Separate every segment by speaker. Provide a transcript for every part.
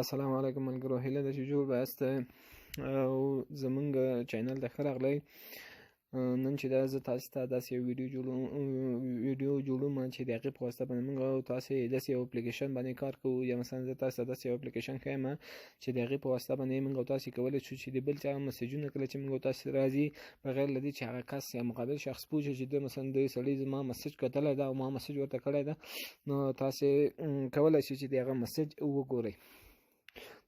Speaker 1: السلام علیکم ملګرو، هیله ده چې جوړ به یاست او زمونږ چینل ته ښه راغلی. نن چې دا زه تاسو ته داسې یو ویډیو جوړوم چې د هغې په واسطه باندې موږ تاسې داسې یو اپلیکیشن باندې کار کوو، یا مثلا زه تاسو ته داسې یو اپلیکیشن ښیم چې د هغې په واسطه باندې موږ تاسې کولی شو چې د بل چا مسیجونه کله چې موږ تاسې راځي، بغیر له دې چې هغه کس یا مقابل شخص پوه شي چې د مثلا د سړي زما مسیج کتلی ده او ما مسیج ورته کړی ده، نو تاسې کولی شئ چې د هغه مسیج وګورئ.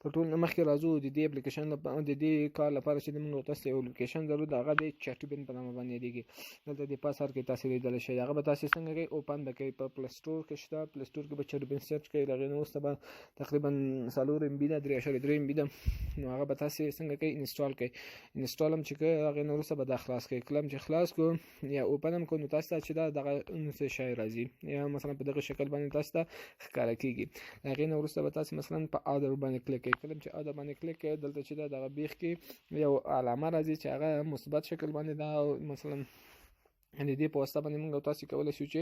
Speaker 1: تر ټولو نه مخکې راځو د دې اپلیکیشن د دې کار لپاره چې موږ تاسو یو اپلیکیشن ضرور د هغه د چټبین په نامه باندې یادېږي. دلته د پاس هر کې تاسو لیدلی شئ. هغه به تاسې څنګه کوئ؟ اوپن به کوئ. په پلی سټور کې شته، پلی سټور کې به چټبین سرچ کوئ. د هغې نه وروسته به تقریبا 4 MB ده، 3.3 MB ده، نو هغه به تاسې څنګه کوئ؟ انسټال کوئ. انسټال هم چې کوئ هغې نه وروسته به دا خلاص کوئ. کله چې خلاص کړو یا اوپن هم کړو، نو تاسو ته چې دا دغه شی راځي، یا مثلا په دغه شکل باندې تاسو ته ښکاره کېږي. هغې نه وروسته به تاسې مثلا په آدر باندې کلیک کوئ. کله چې آدر باندې کلیک کوئ، دلته چې دغه بیخ کې یو علامه راځي چې هغه مثبت شکل باندې ده، او مثلا د دې په واسطه باندې موږ تاسو کولی شو چې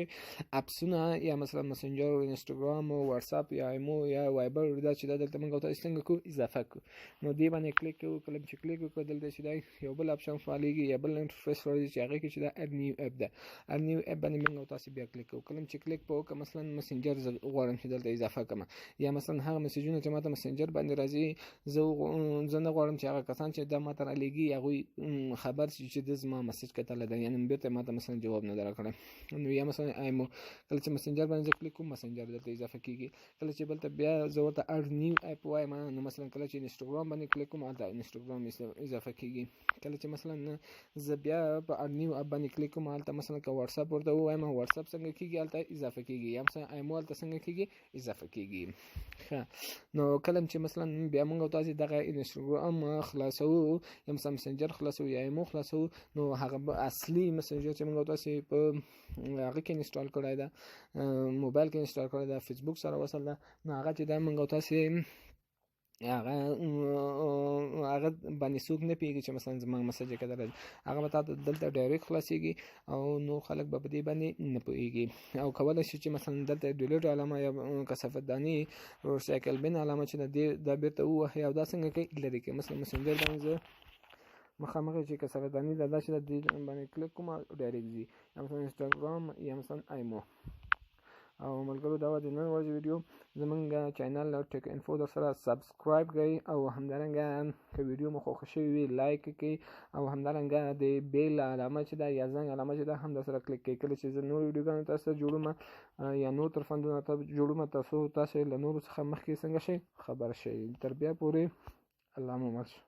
Speaker 1: اپسونه یا مثلا مسنجر، انسټاګرام، واتساپ یا ایمو یا وایبر دا چې دا دلته موږ تاسو څنګه کوو؟ اضافه کوو. نو دې باندې کلیک کوو. کله چې کلیک وکړو، دلته چې دا یو بل اپشن فعالیږي یا بل انټرفیس راځي چې هغه کې چې دا اډ نیو اپ ده. اډ نیو اپ باندې موږ تاسو بیا کلیک کوو. کله چې کلیک وکړو، مثلا مسنجر غواړم چې دلته اضافه کړم، یا مثلا هغه میسجونه چې ماته مسنجر باندې راځي زه نه غواړم چې هغه کسان چې دا ماته رالیږي هغوی خبر شي چې د زما مسیج کتلی ده، یعنې بیرته ماته مثلا جواب نه درکړم. نو یا مثلا ایمو کله چې مسنجر باندې کلیک کوم، مسنجر دلته اضافه کیږي. کله چې بلته بیا زه ورته اډ نیو اپ وایم، نو مثلا کله چې انسټاګرام باندې کلیک کوم، هلته انسټاګرام اضافه کیږي. کله چې مثلا زه بیا په اډ نیو اپ باندې کلیک کوم، هلته مثلا که واتساپ ورته ووایم، واتساپ څنګه کیږي؟ هلته اضافه کیږي. یا مثلا ایمو هلته څنګه کیږي؟ اضافه کیږي. نو کله چې مثلا بیا موږ تاسو دغه انسټاګرام خلاصو، یا مثلا مسنجر خلاصو، یا ایمو خلاصو، نو هغه اصلي مسنجر چې موږ تاسو په هغه کې انسټال کړی ده، موبایل کې انسټال کړی ده، فیسبوک سره وصل ده، نو هغه چې دا موږ تاسو هغه باندې څوک نه پیږي چې مثلا زما مسج کړی، هغه به تاسو دلته ډایرکټ خلاصيږي او نو خلک به په دې باندې نه پوهیږي. او کولی شي چې مثلا دلته ډیلیټ علامه یا کثافت دانی ریسایکل بن علامه چې دا بیرته ووهي، او دا څنګه کوي؟ لرې کوي. مثلا مسنجر باندې زه مخامخ چې کثافت دانی دا چې د باندې کلیک کوم، ډایرکټ ځي. یا مثلا انسټاګرام یا مثلا ایمو. او ملګرو، دا و د نن ورځې ویډیو. زمونږ چینل ټیک انفو در سره سبسکرایب کړئ، او همدارنګه که ویډیو مو خوښه شوې وي لایک کړئ، او همدارنګه د بیل علامه چې ده یا زنګ علامه چې ده هم در سره کلیک کړئ. کله چې زه نور ویډیوګانې تاسو ته جوړوم یا نور ترفندونه جوړوم، تاسو له نورو څخه مخکې څنګه شئ؟ خبر شئ. تر بیا پورې الله مو مل شه.